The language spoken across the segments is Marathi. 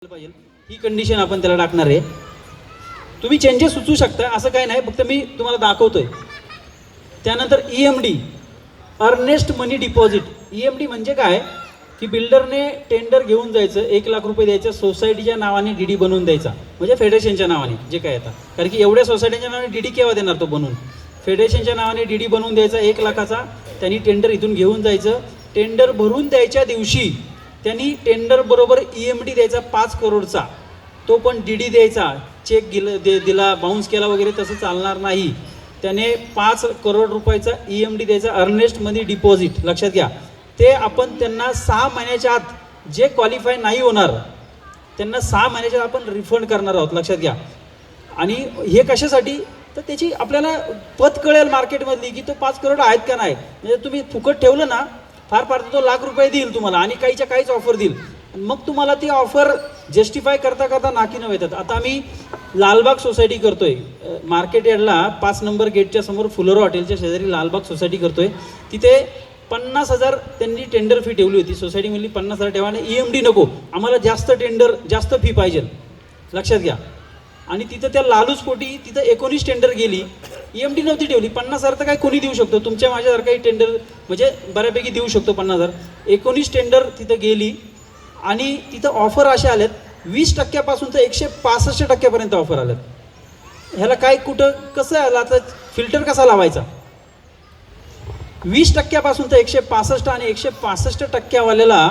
पाहिजे ही कंडिशन आपण त्याला टाकणार आहे. तुम्ही चेंजेस सुचवू शकता, असं काही नाही, फक्त मी तुम्हाला दाखवतोय. त्यानंतर EMD earnest money deposit. EMD म्हणजे काय की बिल्डरने टेंडर घेऊन जायचं, 1,00,000 रुपये द्यायचं, सोसायटीच्या नावाने DD बनवून द्यायचा, म्हणजे फेडरेशनच्या नावाने जे काय येतात, कारण की एवढ्या सोसायटीच्या नावाने DD केव्हा देणार तो बनवून. फेडरेशनच्या नावाने DD बनवून द्यायचा 1,00,000चा. त्यांनी टेंडर इथून घेऊन जायचं. टेंडर भरून द्यायच्या दिवशी त्यांनी टेंडर बरोबर EMD द्यायचा 5 करोडचा, तो पण DD द्यायचा. चेक दिला बाउन्स केला वगैरे तसं चालणार नाही. त्याने 5 करोड रुपयाचा EMD द्यायचा, अर्नेस्ट मनी डिपॉझिट. लक्षात घ्या, ते आपण त्यांना 6 महिन्याच्या आत जे क्वालिफाय नाही होणार त्यांना 6 महिन्याच्या आत आपण रिफंड करणार आहोत. लक्षात घ्या. आणि हे कशासाठी, तर त्याची आपल्याला पत कळेल मार्केटमधली की तो 5 करोड आहेत का नाही. म्हणजे तुम्ही फुकट ठेवलं ना, फार फार तो 1,00,000 रुपये देईल तुम्हाला आणि काहीच ऑफर देईल. मग तुम्हाला ती ऑफर जस्टिफाय करता करता नाकी नव्हे येतात. आता आम्ही लालबाग सोसायटी करतोय मार्केट यार्डला 5 नंबर गेटच्या समोर फुलोरा हॉटेलच्या शेजारी लालबाग सोसायटी करतोय. तिथे 50,000 त्यांनी टेंडर फी ठेवली होती. सोसायटी म्हणली 50,000 ठेवा आणि EMD नको, आम्हाला जास्त टेंडर जास्त फी पाहिजे. लक्षात घ्या. आणि तिथं त्या लालूचपोटी तिथं 19 टेंडर गेली, EMD नव्हती ठेवली. 50,000 तर काय कोणी देऊ शकतो, तुमच्या माझ्यासारखाही टेंडर म्हणजे बऱ्यापैकी देऊ शकतो 50,000. 19 टेंडर तिथं गेली आणि तिथं ऑफर अशा आल्यात 20% तर 165% ऑफर आल्यात. ह्याला काय कुठं कसं आलं, आता फिल्टर कसा लावायचा. 20% तर 165 आणि 165%वाल्याला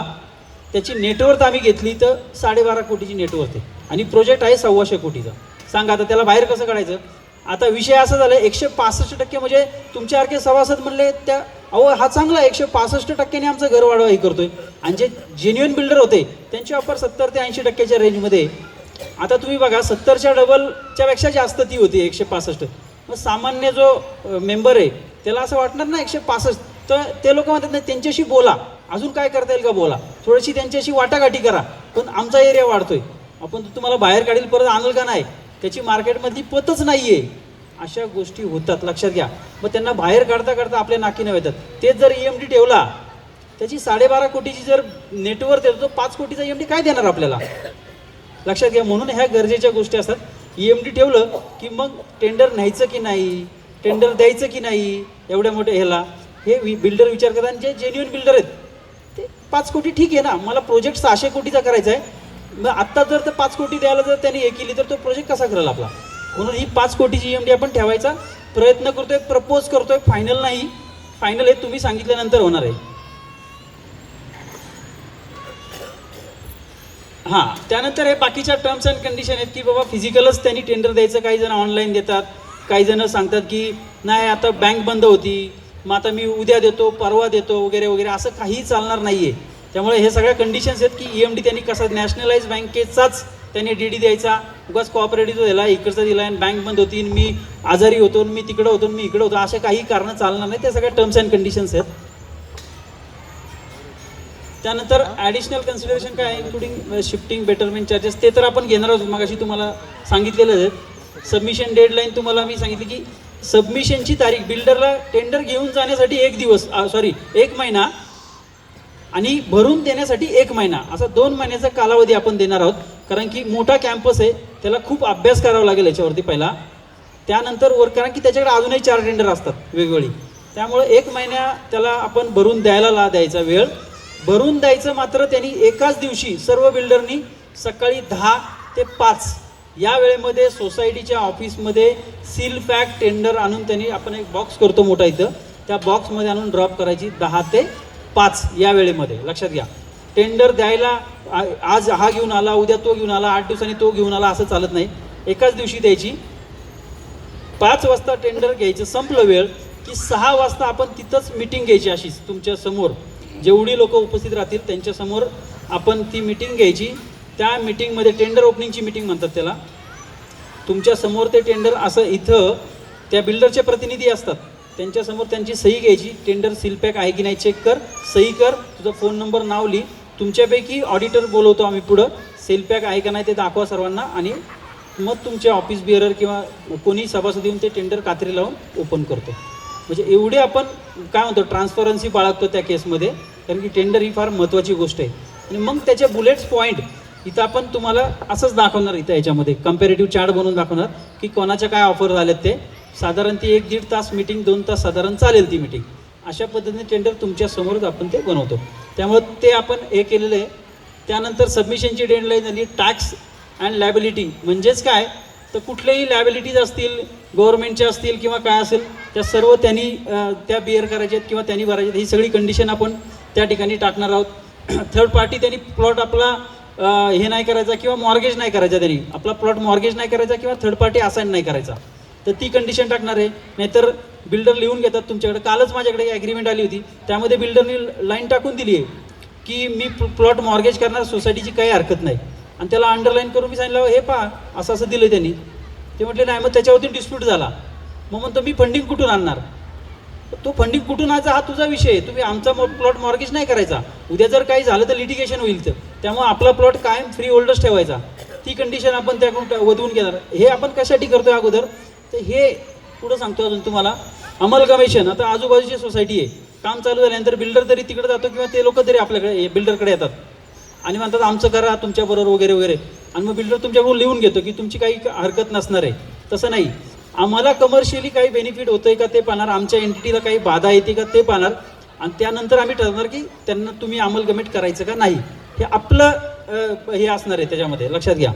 त्याची नेटवर्थ आम्ही घेतली तर 12.5 कोटीची नेटवर्थ आहे आणि प्रोजेक्ट आहे 1,200 कोटीचा. सांगा आता त्याला बाहेर कसं काढायचं. आता विषय असा झाला, 165% म्हणजे तुमच्यासारखे सभासद म्हणले त्या अहो हा चांगला 165%ने आमचं घर वाढवा हे करतोय. आणि जे जेन्युइन बिल्डर होते त्यांची ऑफर 70 ते 80%च्या रेंजमध्ये. आता तुम्ही बघा 70च्या डबलच्या पेक्षा जास्त ती होती 165. मग सामान्य जो मेंबर आहे त्याला असं वाटणार ना 165, तर ते लोक म्हणतात नाही त्यांच्याशी बोला, अजून काय करता येईल का बोला, थोडीशी त्यांच्याशी वाटाघाटी करा, पण आमचा एरिया वाढतोय, आपण तुम्हाला बाहेर काढील परत आणल का नाही, त्याची मार्केटमधली पतच नाही आहे. अशा गोष्टी होतात. लक्षात घ्या. मग त्यांना बाहेर काढता काढता आपल्या नाकी नव्हे येतात. तेच जर EMD ठेवला, त्याची 12.5 कोटीची जर नेटवर्थ येतो, तो 5 कोटीचा EMD काय देणार आपल्याला. लक्षात घ्या. म्हणून ह्या गरजेच्या गोष्टी असतात. EMD ठेवलं की मग टेंडर न्यायचं की नाही, टेंडर द्यायचं की नाही, एवढ्या मोठे ह्याला हे बिल्डर विचार करतात. आणि जे जेन्युइन बिल्डर आहेत ते 5 कोटी ठीक आहे ना, मला प्रोजेक्ट 600 कोटीचा करायचा आहे, मग आत्ता जर तर 5 कोटी द्यायला जर त्यांनी हे केली तर तो प्रोजेक्ट कसा करेल आपला. म्हणून ही 5 कोटीची EMD आपण ठेवायचा प्रयत्न करतोय, प्रपोज करतोय. फायनल नाही, फायनल हे तुम्ही सांगितल्यानंतर होणार आहे. हां, त्यानंतर हे बाकीच्या टर्म्स अँड कंडिशन आहेत की बाबा फिजिकलच त्यांनी टेंडर द्यायचं. काही जण ऑनलाईन देतात, काही जण सांगतात की नाही आता बँक बंद होती, मग आता मी उद्या देतो परवा देतो वगैरे वगैरे. असं काही चालणार नाही आहे. त्यामुळे हे सगळ्या कंडिशन्स आहेत की EMD त्यांनी कसा नॅशनलाइज बँकेचाच त्यांनी DD द्यायचा. उगाच कोऑपरेटिव्ह दिला, इकडचा दिला आणि बँक बंद होती, मी आजारी होतो, मी तिकडं होतो, मी इकडं होतो, अशा काही कारणं चालणार नाही. त्या सगळ्या टर्म्स अँड कंडिशन्स आहेत. त्यानंतर ॲडिशनल कन्सिडरेशन काय आहे, इन्क्लुडिंग शिफ्टिंग बेटरमेंट चार्जेस, ते तर आपण घेणार आहोत. मगाशी तुम्हाला सांगितलेलं आहे. सबमिशन डेडलाईन तुम्हाला मी सांगितली की सबमिशनची तारीख बिल्डरला टेंडर घेऊन जाण्यासाठी 1 महिना आणि भरून देण्यासाठी 1 महिना, असा 2 महिन्याचा कालावधी आपण देणार आहोत. कारण की मोठा कॅम्पस आहे, त्याला खूप अभ्यास करावा लागेल याच्यावरती पहिला, त्यानंतर कारण की त्याच्याकडे अजूनही 4 टेंडर असतात वेगवेगळी. त्यामुळे 1 महिना त्याला आपण भरून द्यायचा वेळ. भरून द्यायचं मात्र त्यांनी एकाच दिवशी सर्व बिल्डरनी सकाळी 10 ते 5 या वेळेमध्ये सोसायटीच्या ऑफिसमध्ये सील पॅक टेंडर आणून त्यांनी आपण एक बॉक्स करतो मोठा इथं, त्या बॉक्समध्ये आणून ड्रॉप करायची 10 ते 5 या वेळेमध्ये. लक्षात घ्या. टेंडर द्यायला आज हा घेऊन आला, उद्या तो घेऊन आला, 8 दिवसांनी तो घेऊन आला, असं चालत नाही. एकाच दिवशी द्यायची. 5 वाजता टेंडर घ्यायचं, संपलं वेळ की 6 वाजता आपण तिथंच मिटिंग घ्यायची. अशीच तुमच्या समोर जेवढी लोक उपस्थित राहतील त्यांच्यासमोर आपण ती मिटिंग घ्यायची. त्या मिटिंगमध्ये टेंडर ओपनिंगची मिटिंग म्हणतात त्याला. तुमच्यासमोर ते टेंडर असं इथं त्या बिल्डरचे प्रतिनिधी असतात, त्यांच्यासमोर त्यांची सही घ्यायची. टेंडर सीलपॅक आहे की नाही चेक कर, सही कर, तुझा फोन नंबर नाव लिही. तुमच्यापैकी ऑडिटर बोलवतो आम्ही पुढं, सीलपॅक आहे का नाही ते दाखवा सर्वांना आणि मग तुमचे ऑफिस बिअरर किंवा कोणी सभासद येऊन ते टेंडर कात्री लावून ओपन करतो. म्हणजे एवढे आपण काय म्हणतो ट्रान्सपरन्सी बाळगतो त्या केसमध्ये, कारण की टेंडर ही फार महत्त्वाची गोष्ट आहे. आणि मग त्याचे बुलेट्स पॉईंट इथं आपण तुम्हाला असंच दाखवणार, इथं याच्यामध्ये कम्पॅरेटिव्ह चार्ट बनवून दाखवणार की कोणाच्या काय ऑफर झाल्यात ते. साधारण ती 1-1.5 तास मीटिंग, 2 तास साधारण चालेल ती मीटिंग. अशा पद्धतीने टेंडर तुमच्या समोरच आपण ते बनवतो. त्यामुळं ते आपण हे केलेलं आहे. त्यानंतर सबमिशनची डेडलाईन झाली. टॅक्स अँड लॅबिलिटी म्हणजेच काय, तर कुठलेही लॅबिलिटीज असतील गव्हर्नमेंटच्या असतील किंवा काय असेल, त्या सर्व त्यांनी त्या बिअर करायच्या आहेत किंवा त्यांनी भरायच्या आहेत. ही सगळी कंडिशन आपण त्या ठिकाणी टाकणार आहोत. थर्ड पार्टी त्यांनी प्लॉट आपला हे नाही करायचा किंवा मॉर्गेज नाही करायचा, त्यांनी आपला प्लॉट मॉर्गेज नाही करायचा किंवा थर्ड पार्टी असाईन नाही करायचा, तर ती कंडिशन टाकणार आहे. नाहीतर बिल्डर लिहून घेतात तुमच्याकडे. कालच माझ्याकडे ॲग्रीमेंट आली होती, त्यामध्ये बिल्डरनी लाईन टाकून दिली आहे की मी प्लॉट मॉर्गेज करणार, सोसायटीची काही हरकत नाही. आणि त्याला अंडरलाईन करून मी सांगितलं हे पहा असं असं दिलं त्यांनी. ते म्हटले नाही. मग त्याच्यावरती डिस्प्यूट झाला. मग म्हणतो मी फंडिंग कुठून आणणार. तो फंडिंग कुठून आणायचा हा तुझा विषय आहे. तुम्ही आमचा प्लॉट मॉर्गेज नाही करायचा. उद्या जर काही झालं तर लिटिगेशन होईल. तर त्यामुळे आपला प्लॉट कायम फ्री होल्डर्स ठेवायचा. ती कंडिशन आपण त्याकडून वधवून घेणार. हे आपण कशासाठी करतोय अगोदर, तर हे पुढं सांगतो अजून तुम्हाला. अमलगमेशन, आता आजूबाजूची सोसायटी आहे, काम चालू झाल्यानंतर बिल्डर तरी तिकडे जातो किंवा ते लोक तरी आपल्याकडे बिल्डरकडे येतात आणि म्हणतात आमचं करा तुमच्याबरोबर वगैरे वगैरे. आणि मग बिल्डर तुमच्याकडून लिहून घेतो की तुमची काही हरकत नसणार आहे. तसं नाही, आम्हाला कमर्शियली काही बेनिफिट होतंय का ते पाहणार, आमच्या एंटिटीला काही बाधा येते का ते पाहणार, आणि त्यानंतर आम्ही ठरवणार की त्यांना तुम्ही अमलगमेंट करायचं का नाही. हे आपलं हे असणार आहे त्याच्यामध्ये, लक्षात घ्या.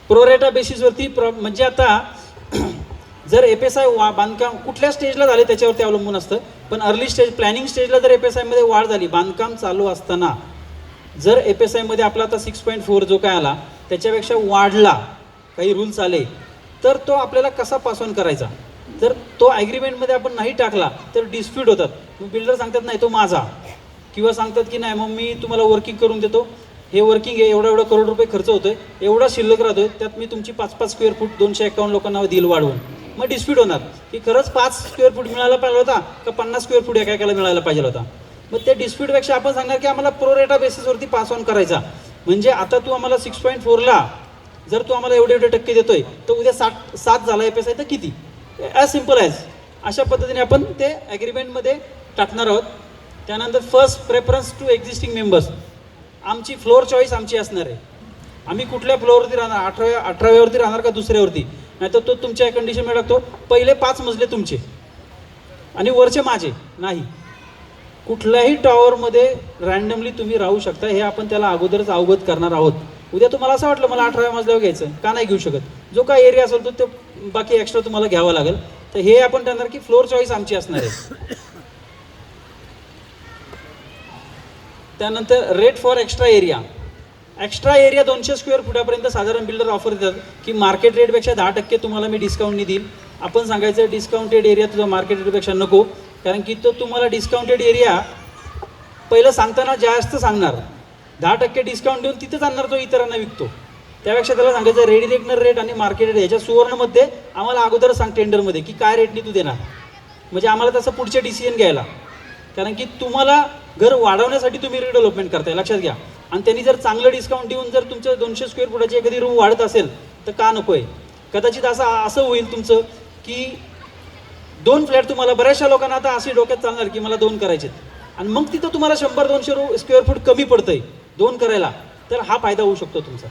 प्रोरेटा बेसिसवरती म्हणजे आता जर FSI बांधकाम कुठल्या स्टेजला झाले त्याच्यावरती अवलंबून असतं. पण अर्ली स्टेज प्लॅनिंग स्टेजला जर FSI मध्ये वाढ झाली, बांधकाम चालू असताना जर FSI मध्ये आपला आता 6.4 जो काय आला त्याच्यापेक्षा वाढला, काही रूल्स आले, तर तो आपल्याला कसा पास ऑन करायचा. जर तो ॲग्रीमेंटमध्ये आपण नाही टाकला तर डिस्प्यूट होतात. मग बिल्डर सांगतात नाही तो माझा, किंवा सांगतात की नाही मग मी तुम्हाला वर्किंग करून देतो, हे वर्किंग आहे, एवढा करोड रुपये खर्च होतोय, एवढा शिल्लक राहतोय, त्यात मी तुमची 5-5 स्क्वेअर फूट 251 लोकांना देईल वाढवून. मग डिस्प्यूट होणार की खरंच 5 स्क्वेअर फूट मिळायला पाहिजे होता का 50 स्क्वेअर फूट एका मिळायला पाहिजे होता. मग ते डिस्प्यूटपेक्षा आपण सांगणार की आम्हाला प्रोरेटा बेसिसवरती पास ऑन करायचा. म्हणजे आता तू आम्हाला 6.4ला जर तू आम्हाला एवढे टक्के देतोय, तर उद्या 7 झाला FSI तर किती, ॲज सिम्पल ॲज. अशा पद्धतीने आपण ते ॲग्रीमेंटमध्ये टाकणार आहोत. त्यानंतर first preference to existing members, आमची फ्लोअर चॉईस आमची असणार आहे. आम्ही कुठल्या फ्लोअरवरती राहणार, 18व्यावरती राहणार का दुसऱ्यावरती, नाहीतर तो तुमच्या कंडिशनमध्ये टाकतो पहिले 5 मजले तुमचे आणि वरचे माझे नाही. कुठल्याही टॉवरमध्ये रँडमली तुम्ही राहू शकता, हे आपण त्याला अगोदरच अवगत करणार आहोत. उद्या तुम्हाला असं वाटलं मला 18व्या मजल्यावर घ्यायचं, का नाही घेऊ शकत. जो काय एरिया असेल तो ते बाकी एक्स्ट्रा तुम्हाला घ्यावा लागेल. तर हे आपण ठरणार की फ्लोअर चॉईस आमची असणार आहे. त्यानंतर rate for extra area. Extra area 200 square फुटापर्यंत साधारण बिल्डर ऑफर देतात की मार्केट रेटपेक्षा 10% तुम्हाला मी डिस्काउंटनी देईल. आपण सांगायचं डिस्काउंटेड एरिया तुझा मार्केट रेटपेक्षा नको, कारण की तो तुम्हाला डिस्काउंटेड एरिया पहिलं सांगताना जास्त सांगणार, 10% डिस्काउंट देऊन तिथेच आणणार तो इतरांना विकतो. त्यापेक्षा त्याला सांगायचं रेडी रेकनर रेट आणि मार्केट रेट याच्या सुवर्णमध्ये आम्हाला अगोदर सांग टेंडरमध्ये की काय रेटनी तू देणार, म्हणजे आम्हाला तसं पुढचे डिसिजन घ्यायला. कारण की तुम्हाला घर वाढवण्यासाठी तुम्ही रिडेव्हलपमेंट करताय, लक्षात घ्या. आणि त्यांनी जर चांगलं डिस्काउंट देऊन जर तुमचं 200 स्क्वेअर फुटाची एखादी रूम वाढत असेल तर का नको आहे. कदाचित असं होईल तुमचं की 2 फ्लॅट तुम्हाला, बऱ्याचशा लोकांना आता अशी डोक्यात चालणार की मला 2 करायचे, आणि मग तिथं तुम्हाला 100-200 स्क्वेअर फूट कमी पडतंय 2 करायला, तर हा फायदा होऊ शकतो तुमचा.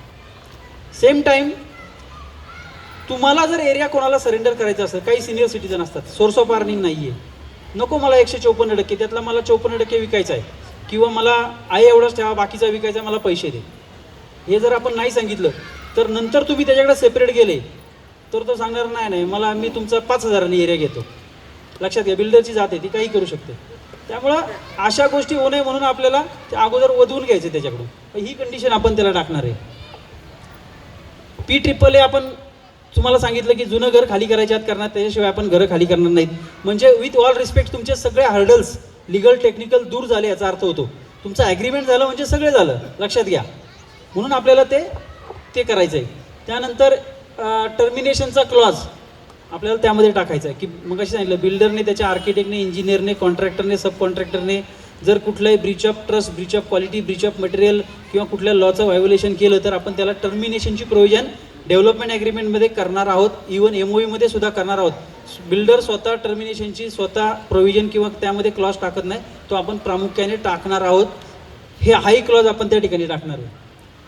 सेम टाईम तुम्हाला जर एरिया कोणाला सरेंडर करायचा असेल, काही सिनियर सिटीजन असतात, सोर्स ऑफ अर्निंग नाही आहे, नको मला 154% त्यातला मला 54% विकायचा आहे, किंवा मला आहे एवढंच ठेवा बाकीचा विकायचा मला पैसे दे, हे जर आपण नाही सांगितलं तर नंतर तुम्ही त्याच्याकडे सेपरेट गेले तर तो सांगणार नाही मला मी तुमचा 5,000 एरिया घेतो. लक्षात घ्या, बिल्डरची जात आहे ती काही करू शकते. त्यामुळं अशा गोष्टी होऊ नये म्हणून आपल्याला ते अगोदर वधवून घ्यायचे त्याच्याकडून. ही कंडिशन आपण त्याला टाकणार आहे. PAAA आपण तुम्हाला सांगितलं की जुनं घर खाली करायच्या आत करणार, त्याच्याशिवाय आपण घरं खाली करणार नाहीत. म्हणजे विथ ऑल रिस्पेक्ट तुमचे सगळे हर्डल्स लिगल टेक्निकल दूर झाले याचा अर्थ होतो. तुमचं ॲग्रीमेंट झालं म्हणजे सगळे झालं, लक्षात घ्या. म्हणून आपल्याला ते करायचं आहे. त्यानंतर टर्मिनेशनचा क्लॉज आपल्याला त्यामध्ये टाकायचं आहे की मग कशी सांगितलं, बिल्डरने, त्याच्या आर्किटेक्टने, इंजिनियरने, कॉन्ट्रॅक्टरने, सब कॉन्ट्रॅक्टरने जर कुठलाही Breach of trust, Breach of quality, Breach of material किंवा कुठल्या लॉचं व्हायोलेशन केलं तर आपण त्याला टर्मिनेशनची प्रोव्हिजन डेव्हलपमेंट ॲग्रीमेंटमध्ये करणार आहोत. इवन MOUमध्ये सुद्धा करणार आहोत. बिल्डर स्वतः टर्मिनेशनची स्वतः प्रोव्हिजन किंवा त्यामध्ये क्लॉज टाकत नाही, तो आपण प्रामुख्याने टाकणार आहोत. हे हाई क्लॉज आपण त्या ठिकाणी टाकणार आहे.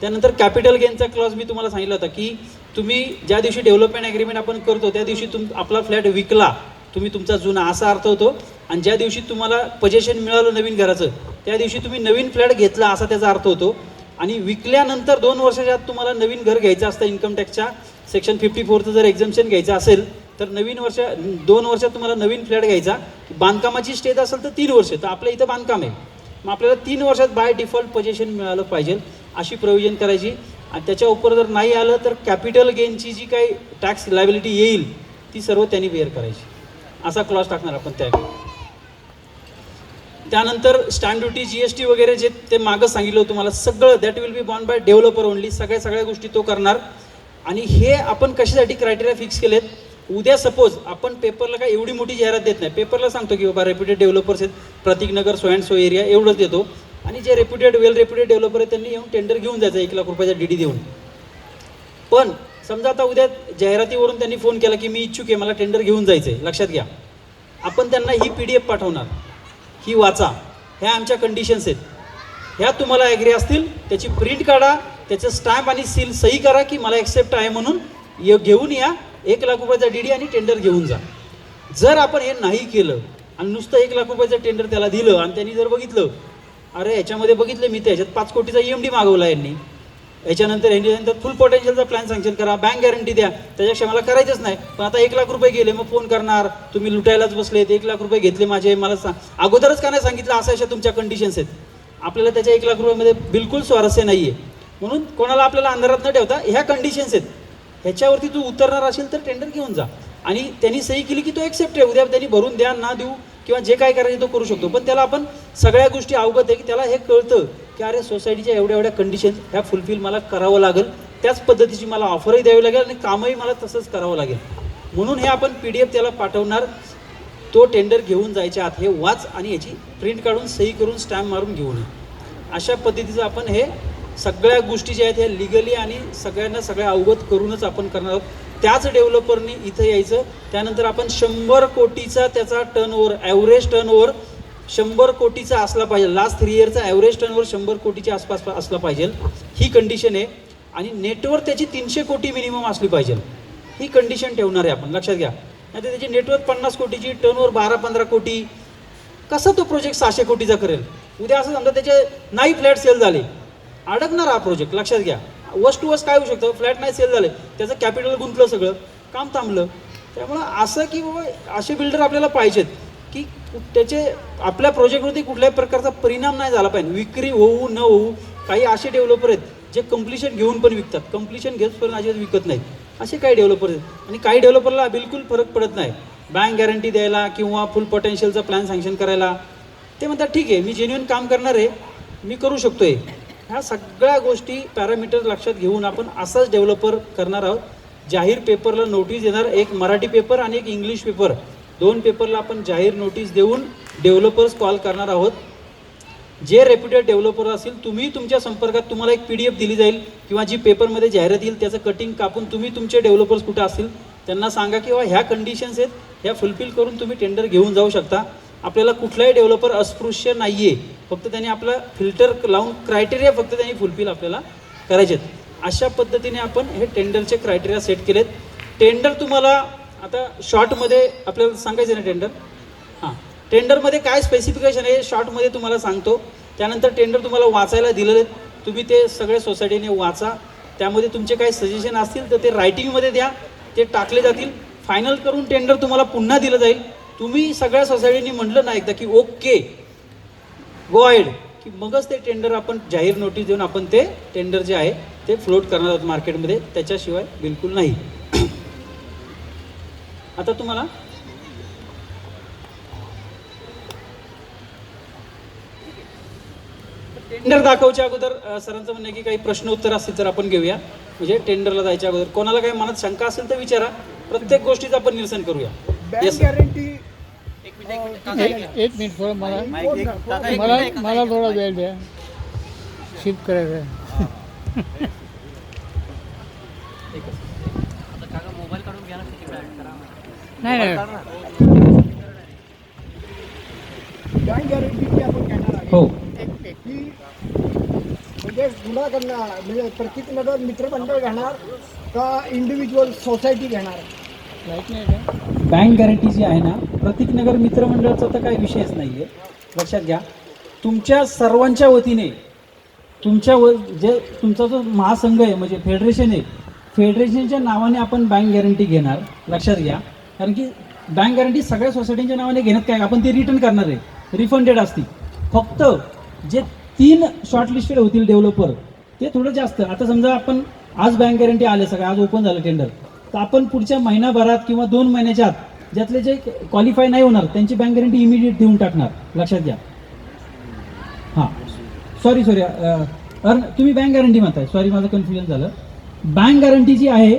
त्यानंतर कॅपिटल गेनचा क्लॉज मी तुम्हाला सांगितलं होता की तुम्ही ज्या दिवशी डेव्हलपमेंट ॲग्रीमेंट आपण करतो त्या दिवशी आपला फ्लॅट विकला तुम्ही तुमचा जुना असा अर्थ होतो, आणि ज्या दिवशी तुम्हाला पोजेशन मिळालं नवीन घराचं त्या दिवशी तुम्ही नवीन फ्लॅट घेतला असा त्याचा अर्थ होतो. आणि विकल्यानंतर 2 वर्षाच्या आत तुम्हाला नवीन घर घ्यायचं असतं, इन्कम टॅक्सच्या सेक्शन 54चं जर एक्झम्पशन घ्यायचं असेल तर 2 वर्षात तुम्हाला नवीन फ्लॅट घ्यायचा. बांधकामाची स्टेज असेल तर 3 वर्ष, तर आपल्या इथं बांधकाम आहे, मग आपल्याला 3 वर्षात बाय डिफॉल्ट पोजेशन मिळालं पाहिजे अशी प्रोव्हिजन करायची. आणि त्याच्या उपर जर नाही आलं तर कॅपिटल गेनची जी काही टॅक्स लायबिलिटी येईल ती सर्व त्यांनी बेअर करायची, असा क्लॉज टाकणार आपण त्या. त्यानंतर स्टॅम्प ड्युटी, GST वगैरे जे ते मागं सांगितलं तुम्हाला सगळं that will be borne by developer only, सगळ्या गोष्टी तो करणार. आणि हे आपण कशासाठी क्रायटेरिया फिक्स केलेत, उद्या सपोज आपण पेपरला काय एवढी मोठी जाहिरात देत नाही, पेपरला सांगतो की बाबा रेप्युटेड डेव्हलपर्स आहेत प्रतिकनगर सो अँड सो एरिया एवढंच देतो, आणि जे वेल रेप्युटेड डेव्हलपर आहेत त्यांनी येऊन टेंडर घेऊन जायचं 1 लाख रुपयाचा DD देऊन. पण समजा आता उद्या जाहिरातीवरून त्यांनी फोन केला की मी इच्छुक आहे, मला टेंडर घेऊन जायचं आहे, लक्षात घ्या आपण त्यांना ही PDF पाठवणार, ही वाचा, ह्या आमच्या कंडिशन्स आहेत, ह्या तुम्हाला ॲग्री असतील त्याची प्रिंट काढा, त्याचं स्टॅम्प आणि सील सही करा की मला ॲक्सेप्ट आहे म्हणून घेऊन या, 1 लाख रुपयाचा DD आणि टेंडर घेऊन जा. जर आपण हे नाही केलं आणि नुसतं 1 लाख रुपयाचं टेंडर त्याला दिलं आणि त्यांनी जर बघितलं अरे ह्याच्यामध्ये बघितलं मी त्याच्यात 5 कोटीचा EMD मागवला यांनी, ह्याच्यानंतर फुल पोटेन्शियलचा प्लॅन सँक्शन करा, बँक गॅरंटी द्या, त्याच्यापेक्षा मला करायचंच नाही, पण आता 1 लाख रुपये गेले, मग फोन करणार तुम्ही लुटायलाच बसलेत, 1 लाख रुपये घेतले माझे, मला अगोदरच का नाही सांगितलं, अशा तुमच्या कंडिशन्स आहेत. आपल्याला त्याच्या 1 लाख रुपयामध्ये बिलकुल स्वारस्य नाही आहे, म्हणून कोणाला आपल्याला अंधारात न ठेवता ह्या कंडिशन्स आहेत, ह्याच्यावरती तू उतरणार असेल तर टेंडर घेऊन जा. आणि त्यांनी सही केली की तो ॲक्सेप्ट आहे, उद्या त्यांनी भरून द्या ना देऊ किंवा जे काय करायचं तो करू शकतो, पण त्याला आपण सगळ्या गोष्टी अवगत आहे की त्याला हे कळतं की अरे सोसायटीच्या एवढ्या कंडिशन्स ह्या फुलफिल मला करावं लागेल, त्याच पद्धतीची मला ऑफरही द्यावी लागेल आणि कामही मला तसंच करावं लागेल, म्हणून हे आपण PDF त्याला पाठवणार. तो टेंडर घेऊन जायच्या आत हे वाच आणि याची प्रिंट काढून सही करून स्टॅम्प मारून घेऊन ये. अशा पद्धतीचं आपण हे सगळ्या गोष्टी ज्या आहेत ह्या लिगली आणि सगळ्या अवगत करूनच आपण करणार आहोत. त्याच डेव्हलपरनी इथं यायचं. त्यानंतर आपण 100 कोटीचा त्याचा टर्नओव्हर, ॲव्हरेज टर्नओव्हर 100 कोटीचा असला पाहिजे, लास्ट 3 इयरचा ॲव्हरेज टर्नओव्हर 100 कोटीच्या आसपास असला पाहिजे, ही कंडिशन आहे. आणि नेटवर्क त्याची 300 कोटी मिनिमम असली पाहिजे, ही कंडिशन ठेवणार आहे आपण, लक्षात घ्या. नाही तर त्याची नेटवर्क 50 कोटीची, टर्नओव्हर 12-15 कोटी, कसा तो प्रोजेक्ट 600 कोटीचा करेल. उद्या असं समजा त्याचे नाही फ्लॅट सेल झाले, अडकणार हा प्रोजेक्ट, लक्षात घ्या. वस्ट टू वस्ट काय होऊ शकतं, फ्लॅट नाही सेल झाले, त्याचं कॅपिटल गुंतलं, सगळं काम थांबलं. त्यामुळं असं की बाबा असे बिल्डर आपल्याला पाहिजेत की त्याचे आपल्या प्रोजेक्टवरती कुठल्याही प्रकारचा परिणाम नाही झाला पाहिजे, विक्री होऊ न होऊ. काही असे डेव्हलपर आहेत जे कंप्लिशन घेऊन पण विकतात, कंप्लिशन घेतपर्यंत अजिबात विकत नाहीत, असे काही डेव्हलपर आहेत. आणि काही डेव्हलपरला बिलकुल फरक पडत नाही बँक गॅरंटी द्यायला किंवा फुल पोटेन्शियलचा प्लॅन सँक्शन करायला. ते म्हणतात ठीक आहे मी जेन्युइन काम करणार आहे, मी करू शकतोय. ह्या सगळ्या गोष्टी पॅरामीटर लक्षात घेऊन आपण असाच डेव्हलपर करणार आहोत. जाहीर पेपरला नोटीस देणार, एक मराठी पेपर आणि एक इंग्लिश पेपर, 2 पेपरला आपण जाहीर नोटीस देऊन डेव्हलपर्स कॉल करणार आहोत. जे रेप्युटेड डेव्हलपर असतील तुम्ही तुमच्या संपर्कात, तुम्हाला एक PDF दिली जाईल किंवा जी पेपरमध्ये जाहिरात येईल त्याचं कटिंग कापून तुम्ही तुमचे डेव्हलपर्स कुठे असतील त्यांना सांगा की ह्या कंडिशन्स आहेत, ह्या फुलफिल करून तुम्ही टेंडर घेऊन जाऊ शकता. आपल्याला कुठलाही डेव्हलपर अस्पृश्य नाही आहे, फक्त त्यांनी आपला फिल्टर लावून क्रायटेरिया फक्त त्यांनी फुलफिल आपल्याला करायचे आहेत. अशा पद्धतीने आपण हे टेंडरचे क्रायटेरिया सेट केलेत. टेंडर तुम्हाला आता शॉर्टमध्ये आपल्याला सांगायचं ना टेंडर, हां टेंडरमध्ये काय स्पेसिफिकेशन आहे शॉर्टमध्ये तुम्हाला सांगतो. त्यानंतर टेंडर तुम्हाला वाचायला दिलेले आहेत, तुम्ही ते सगळे सोसायटीने वाचा. त्यामध्ये तुमचे काही सजेशन असतील तर ते रायटिंगमध्ये द्या, ते टाकले जातील. फायनल करून टेंडर तुम्हाला पुन्हा दिलं जाईल. तुम्ही सगळ्या सोसायटीने म्हटलं ना एकदा की ओके गो अहेड, की मगच ते टेंडर आपण जाहीर नोटीस देऊन आपण ते टेंडर जे आहे ते फ्लोट करणार आहोत मार्केटमध्ये, त्याच्याशिवाय बिलकुल नाही. आता तुम्हाला टेंडर दाखवच्या अगोदर सरांचं म्हणणं आहे की काही प्रश्न उत्तर असतील तर आपण घेऊया. म्हणजे टेंडरला जायच्या अगोदर कोणाला काही मनात शंका असेल तर विचारा, प्रत्येक गोष्टीचं आपण निरसन करूया. बँक गॅरंटी एक मिनिट थोडं मला थोडा वेळ द्या, शिफ्ट करायचं आहे. नाही बँक गॅरंटी आपण घेणार आहे. हो एक की म्हणजे गुन्हा करणार म्हणजे प्रतीक नगर मित्रमंडळ घेणार का इंडिव्हिज्युअल सोसायटी घेणार? माहीत नाही का? बँक गॅरंटी जी आहे ना, प्रतीकनगर मित्रमंडळाचा तर काही विषयच नाही आहे. लक्षात घ्या, तुमच्या सर्वांच्या वतीने जे तुमचा जो महासंघ आहे म्हणजे फेडरेशन आहे, फेडरेशनच्या नावाने आपण बँक गॅरंटी घेणार. लक्षात घ्या, कारण की बँक गॅरंटी सगळ्या सोसायटींच्या नावाने घेण्यात काय, आपण ते रिटर्न करणार आहे, रिफंडेड असतील. फक्त जे 3 शॉर्टलिस्टेड होतील डेव्हलपर ते थोडं जास्त. आता समजा आपण आज बँक गॅरंटी आले, सगळं आज ओपन झालं टेंडर, तर आपण पुढच्या महिनाभरात किंवा 2 महिन्याच्या आत ज्यातले जे क्वालिफाय नाही होणार त्यांची बँक गॅरंटी इमिडिएट देऊन टाकणार. लक्षात घ्या. हां, सॉरी तुम्ही बँक गॅरंटी म्हणताय, सॉरी माझं कन्फ्युजन झालं. बँक गॅरंटी जी आहे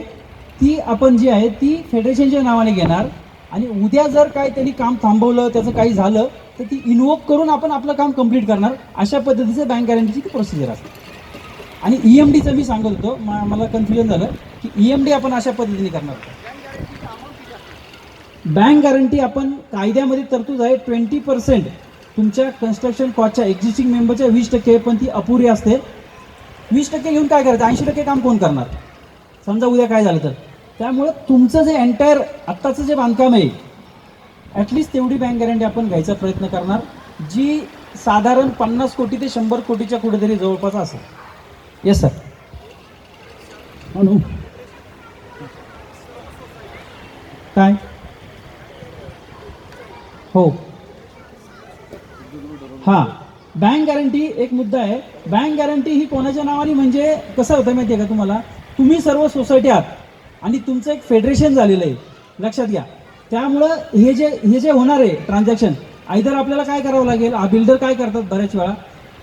ती आपण जी आहे ती फेडरेशनच्या नावाने घेणार, आणि उद्या जर काय त्यांनी काम थांबवलं, त्याचं काही झालं तर ती इन्व्होक करून आपण आपलं काम कंप्लीट करणार. अशा पद्धतीचं बँक गॅरंटीची ती प्रोसिजर असते. आणि EMDचं मी सांगत होतो, मला कन्फ्युजन झालं की EMD आपण अशा पद्धतीने करणार. बँक गॅरंटी आपण कायद्यामध्ये तरतूद आहे 20% तुमच्या कन्स्ट्रक्शन कॉस्टच्या एक्झिस्टिंग मेंबरच्या 20%, पण ती अपुरी असते. 20% घेऊन काय करायचं, 80% काम कोण करणार समजा उद्या काय झालं तर. त्यामुळं तुमचं जे एंटायर आत्ताचं जे बांधकाम आहे ॲटलिस्ट तेवढी बँक गॅरंटी आपण घ्यायचा प्रयत्न करणार, जी साधारण 50 कोटी ते 100 कोटीच्या कुठेतरी जवळपास असेल. Yes sir. काय हो, हां, बँक गॅरंटी एक मुद्दा आहे. बँक गॅरंटी ही कोणाच्या नावाने, म्हणजे कसं होतं माहिती आहे का तुम्हाला, तुम्ही सर्व सोसायटी आहात आणि तुमचं एक फेडरेशन झालेलं आहे. लक्षात घ्या. त्यामुळं हे जे होणार आहे ट्रान्झॅक्शन, आयदर आपल्याला काय करावं लागेल, हा बिल्डर काय करतात बऱ्याच वेळा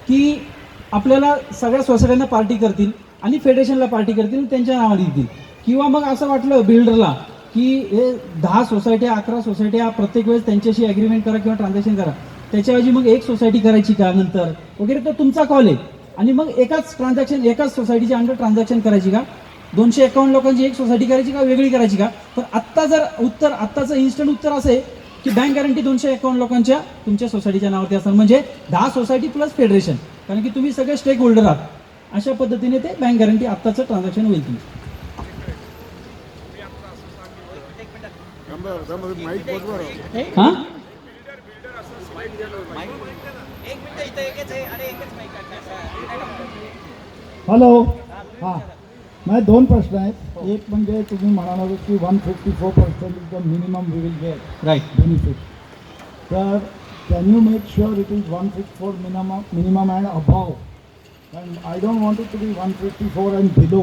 की आपल्याला सगळ्या सोसायट्यांना पार्टी करतील आणि फेडरेशनला पार्टी करतील, त्यांच्या नावाने देतील. किंवा मग असं वाटलं बिल्डरला की हे 10 सोसायट्या 11 सोसायट्या प्रत्येक वेळेस त्यांच्याशी ॲग्रीमेंट करा किंवा ट्रान्झॅक्शन करा, त्याच्याऐवजी मग एक सोसायटी करायची का नंतर वगैरे, तर तुमचा कॉल आहे. आणि मग एकाच सोसायटीच्या अंडर ट्रान्झॅक्शन करायची का, 251 लोकांची एक सोसायटी करायची का, वेगळी करायची का. पण आत्ताचं इन्स्टंट उत्तर असं आहे की बँक गॅरंटी 251 लोकांच्या तुमच्या सोसायटीच्या नावावरती असणार, म्हणजे 10 सोसायटी प्लस फेडरेशन, कारण की तुम्ही सगळे स्टेक होल्डर आहात. अशा पद्धतीने ते बँक गॅरंटी आत्ताचं ट्रान्झॅक्शन होईल तुमचं. हां, हॅलो. हां, माझे 2 प्रश्न आहेत. एक म्हणजे तुम्ही म्हणाला की 154% is the minimum we will get right. Benefit. तर can you make sure it is 154 minimum and above, and I don't want it to be 154 and below.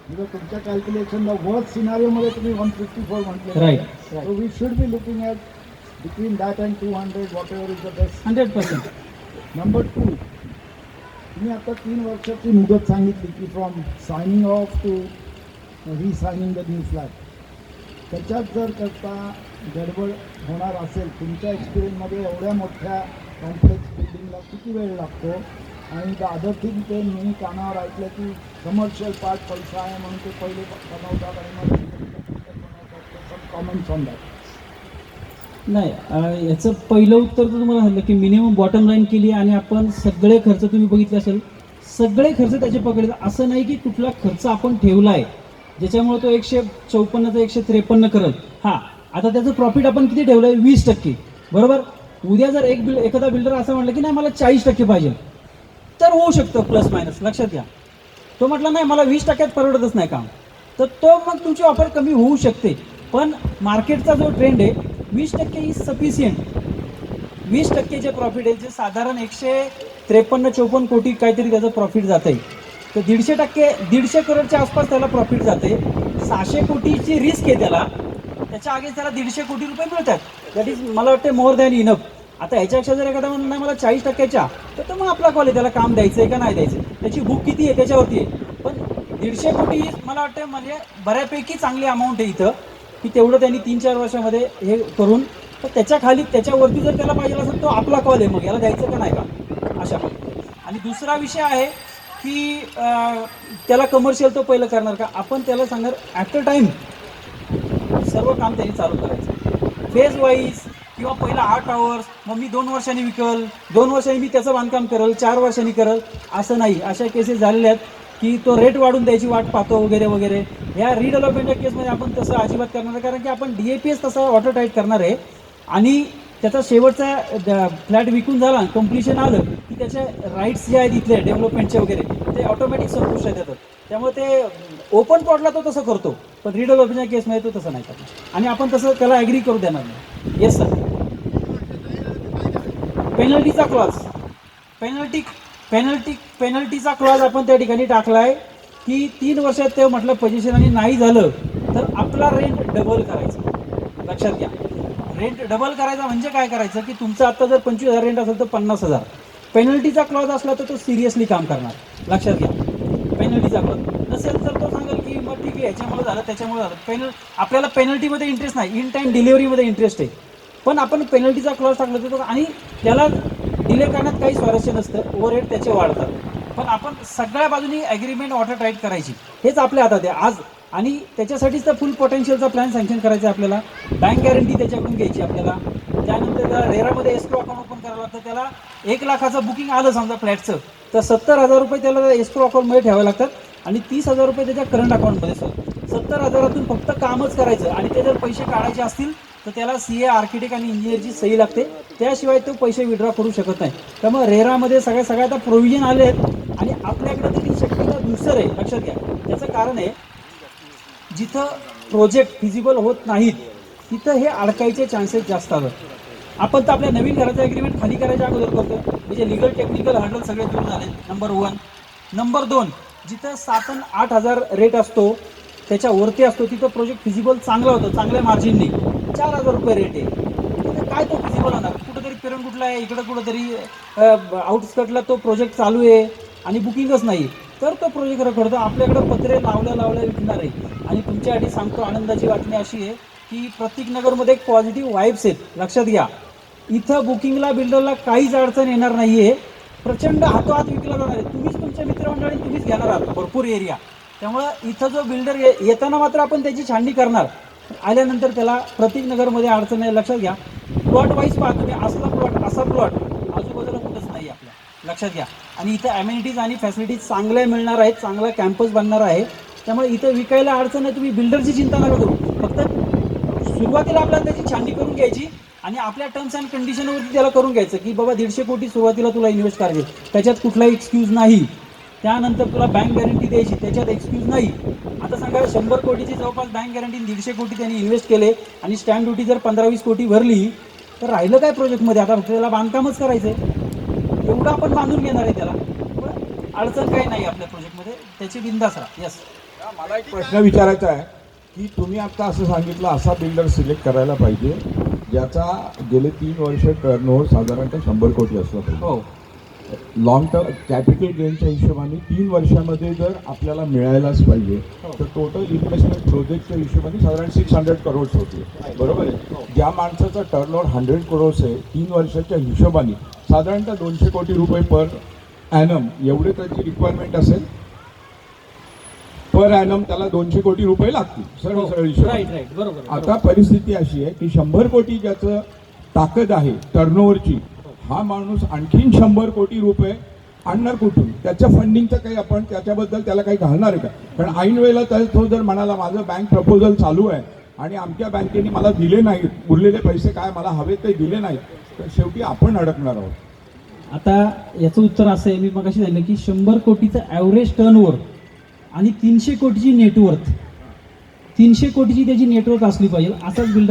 Because तुमच्या कॅल्क्युलेशनला वर्स्ट सिनारिओमध्ये तुम्ही 154 म्हटले. Right. So we should be looking at between that and 200 whatever is the best. 100%. Number 2, तुम्ही आता 3 वर्षाची मुदत सांगितली की from signing of to resigning the new flat. त्याच्यात जर करता गडबड होणार असेल, तुमच्या एक्सपिरियन्समध्ये एवढ्या मोठ्या कॉम्प्लेक्स बिल्डिंगला किती वेळ लागतो. आणि द अदर थिंग, ते मी कानावर ऐकलं की कमर्शियल पार्ट पैसा आहे म्हणून ते पहिले बनवतात आणि मग कॉमेंट्स ऑन दॅट. नाही, याचं पहिलं उत्तर तर तुम्हाला सांगितलं की मिनिमम बॉटम लाईन केली आणि आपण सगळे खर्च, तुम्ही बघितले असेल सगळे खर्च त्याचे पकडले. असं नाही की कुठला खर्च आपण ठेवला आहे ज्याच्यामुळे तो 154 चा 153 करेल. हां, आता त्याचं प्रॉफिट आपण किती ठेवलं आहे, 20%, बरोबर. उद्या जर एखादा बिल्डर असं म्हटलं की नाही मला 40% पाहिजे, तर होऊ शकतं प्लस मायनस. लक्षात घ्या, तो म्हटला नाही मला 20% परवडतच नाही काम, तर तो मग तुमची ऑफर कमी होऊ शकते. पण मार्केटचा जो ट्रेंड आहे 20% इज सफिशियंट. 20% जे प्रॉफिट आहे, जे साधारण 153-54 कोटी काहीतरी त्याचं प्रॉफिट जात आहे, तर 150 करोडच्या आसपास त्याला प्रॉफिट जाते. 600 कोटीची रिस्क आहे त्याच्या आगे त्याला 150 कोटी रुपये मिळतात. दॅट इज मला वाटते मोर दॅन इनफ. आता ह्याच्यापेक्षा जर एखादा म्हणून नाही मला 40%च्या, तर मग आपला कॉल आहे, त्याला काम द्यायचं आहे का नाही द्यायचं, त्याची बुक किती आहे त्याच्यावरती आहे. पण 150 कोटी मला वाटतं म्हणजे बऱ्यापैकी चांगली अमाऊंट आहे इथं, की तेवढं त्यांनी 3-4 वर्षामध्ये हे करून. तर त्याच्यावरती जर त्याला पाहिजे असेल तो आपला कॉल आहे, मग याला द्यायचं का नाही का, अशा पद्धतीने. आणि दुसरा विषय आहे की त्याला कमर्शियल तो पहिलं करणार का, आपण त्याला सांगणार ॲट अ टाईम सर्व काम त्यांनी चालू करायचं, फेज वाईज किंवा पहिला 8 आवर्स, मग मी 2 वर्षांनी विकल, 2 वर्षांनी मी त्याचं बांधकाम करल, 4 वर्षांनी करल, असं नाही. अशा केसेस झालेल्या आहेत की तो रेट वाढून द्यायची वाट पाहतो वगैरे वगैरे. या रिडेव्हलपमेंटच्या केसमध्ये आपण तसं अजिबात करणार नाही, कारण की आपण DAPS तसा वॉटर टाईट करणार आहे आणि त्याचा शेवटचा फ्लॅट विकून झाला, कम्प्लिशन आलं की त्याचे राईट्स जे आहेत इथले डेव्हलपमेंटचे वगैरे ते ऑटोमॅटिक संपुष्टात येतात. त्यामुळे ते ओपन प्लॉटला तो तसं करतो, पण रिडेव्हलपमेंटच्या केसमध्ये तो तसं नाही करणार आणि आपण तसं त्याला ॲग्री करू देणार नाही. Yes sir. पेनल्टीचा क्लॉज, पेनल्टीचा क्लॉज आपण त्या ठिकाणी टाकला आहे की 3 वर्षात ते म्हटलं पोझिशन आणि नाही झालं तर आपला रेंट डबल करायचा. लक्षात घ्या, रेंट डबल करायचा म्हणजे काय करायचं की तुमचं आता जर 25,000 रेंट असेल तर 50,000. पेनल्टीचा क्लॉज असला तर तो सिरियसली काम करणार. लक्षात घ्या, पेनल्टीचा क्लॉज नसेल तर तो सांगेल की मग ठीक आहे याच्यामुळे झालं त्याच्यामुळे झालं. आपल्याला पेनल्टीमध्ये इंटरेस्ट नाही, इन टाईम डिलिव्हरीमध्ये इंटरेस्ट आहे. पण आपण पेनल्टीचा क्लॉज टाकला तर आणि त्याला डिले करण्यात काही स्वारस्य नसतं, ओव्हरहेड त्याचे वाढतात. पण आपण सगळ्या बाजूनी ॲग्रीमेंट वॉटर टाईट करायची, हेच आपल्या हातात आहे आज. आणि त्याच्यासाठीच तर फुल पोटेन्शियलचा प्लॅन सँक्शन करायचा आहे आपल्याला. बँक गॅरंटी त्याच्याकडून घ्यायची आपल्याला. त्यानंतर त्याला रेरामध्ये एस्क्रो अकाउंट ओपन करावं लागतं. त्याला 1 लाखाचं बुकिंग आलं समजा फ्लॅटचं तर 70,000 रुपये त्याला एस्क्रो अकाउंटमध्ये ठेवावे लागतात आणि 30,000 रुपये त्याच्या करंट अकाउंटमध्ये. सर 70,000तून फक्त कामच करायचं आणि ते जर पैसे काढायचे असतील तर त्याला CA, आर्किटेक्ट आणि इंजिनियरची सही लागते, त्याशिवाय तो पैसे विड्रॉ करू शकत नाही. त्यामुळे रेरामध्ये सगळ्या आता प्रोव्हिजन आले आहेत आणि आपल्याकडे तरी शक्यता दुसरं आहे. लक्षात घ्या, त्याचं कारण आहे जिथं प्रोजेक्ट फिजिबल होत नाहीत तिथं हे अडकायचे चान्सेस जास्त आहेत. आपण तर आपल्या नवीन घराचं ॲग्रीमेंट खाली करायच्या अगोदर करतो, म्हणजे लिगल टेक्निकल हँडल सगळे दूर झाले. नंबर 1. नंबर 2, जिथं 7 आणि 8,000 रेट असतो त्याच्यावरती असतो तिथं प्रोजेक्ट फिजिबल चांगला होतो, चांगल्या मार्जिनने. 4,000 रुपये रेट आहे, तिथं काय तो फिजिबल होणार? कुठंतरी पेरंटकुटला आहे, इकडं कुठंतरी आउटस्कटला तो प्रोजेक्ट चालू आहे आणि बुकिंगच नाही, तर तो प्रोजेक्ट रखडतो. आपल्याकडं पत्रे लावल्या विकणार आहे. आणि तुमच्यासाठी सांगतो आनंदाची बातमी अशी आहे की प्रतीकनगरमध्ये एक पॉझिटिव्ह वाईब्स आहेत. लक्षात घ्या, इथं बुकिंगला बिल्डरला काहीच अडचण येणार नाही आहे. प्रचंड हातोहात विकला जाणार आहे. तुम्हीच तुमच्या मित्रमंडळी तुम्हीच घेणार आहात भरपूर एरिया. त्यामुळं इथं जो बिल्डर येताना मात्र आपण त्याची छाननी करणार, आल्यानंतर त्याला प्रतीकनगरमध्ये अडचण नाही. लक्षात घ्या, प्लॉट वाईज पहा तुम्ही, असा प्लॉट आजूबाजूला कुठंच नाही आपल्या. लक्षात घ्या, आणि इथं ॲम्युनिटीज आणि फॅसिलिटीज चांगल्या मिळणार आहेत, चांगला कॅम्पस बनणार आहे. त्यामुळे इथं विकायला अडचण नाही. तुम्ही बिल्डरची चिंता नका करू, फक्त सुरुवातीला आपल्याला त्याची छाननी करून घ्यायची आणि आपल्या टर्म्स अँड कंडिशनवरती त्याला करून घ्यायचं की बाबा 150 कोटी सुरुवातीला तुला इन्व्हेस्ट करायचे, त्याच्यात कुठलाही एक्सक्यूज नाही. त्यानंतर तुला बँक गॅरंटी द्यायची, त्याच्यात एक्सक्यूज नाही. आता सांगा 100 कोटीची जवळपास बँक गॅरंटी, 150 कोटी त्यांनी इन्व्हेस्ट केले आणि स्टॅम्प ड्युटी जर 15-20 कोटी भरली तर राहिलं काय प्रोजेक्टमध्ये? आता फक्त त्याला बांधकामच करायचं आहे, एवढं आपण बांधून घेणार आहे त्याला. पण अडचण काही नाही आपल्या प्रोजेक्टमध्ये, त्याची बिंदास राहा. यस, मला एक प्रश्न विचारायचा आहे की तुम्ही आता असं सांगितलं असा बिल्डर सिलेक्ट करायला पाहिजे ज्याचा गेले 3 वर्ष टर्नओव्हर साधारणतः 100 कोटी असला पाहिजे. हो, लॉंग टर्म कॅपिटल गेनच्या हिशोबाने 3 वर्षामध्ये जर आपल्याला मिळायलाच पाहिजे तर टोटल इन्व्हेस्टमेंट प्रोजेक्टच्या हिशोबाने साधारण 600 करोड्स होते. बरोबर आहे. ज्या माणसाचा टर्नओव्हर 100 करोड्स आहे 3 वर्षाच्या हिशोबाने साधारणतः 200 कोटी रुपये पर ॲनम एवढे त्याची रिक्वायरमेंट असेल. पर ॲनम त्याला 200 कोटी रुपये लागतील सरळ हिशोब. राईट, बरोबर. आता परिस्थिती अशी आहे की 100 कोटी ज्याचं ताकद आहे टर्नओव्हरची, हा माणूस आणखीन 100 कोटी रुपये आणणार कुठून? त्याच्या फंडिंगचं काही आपण त्याच्याबद्दल त्याला काही घालणार आहे का? कारण ऐन वेळेला तो जर म्हणाला माझं बँक प्रपोजल चालू आहे आणि आमच्या बँकेने मला दिले नाहीत, उरलेले पैसे काय मला हवे ते दिले नाहीत, तर शेवटी आपण अडकणार आहोत. आता याचं उत्तर असं आहे, मी मगाशी सांगितलं की 100 कोटीचं ॲव्हरेज टर्नओव्हर आणि 300 कोटीची नेटवर्थ, 300 कोटीची त्याची नेटवर्थ असली पाहिजे, असाच बिल्डर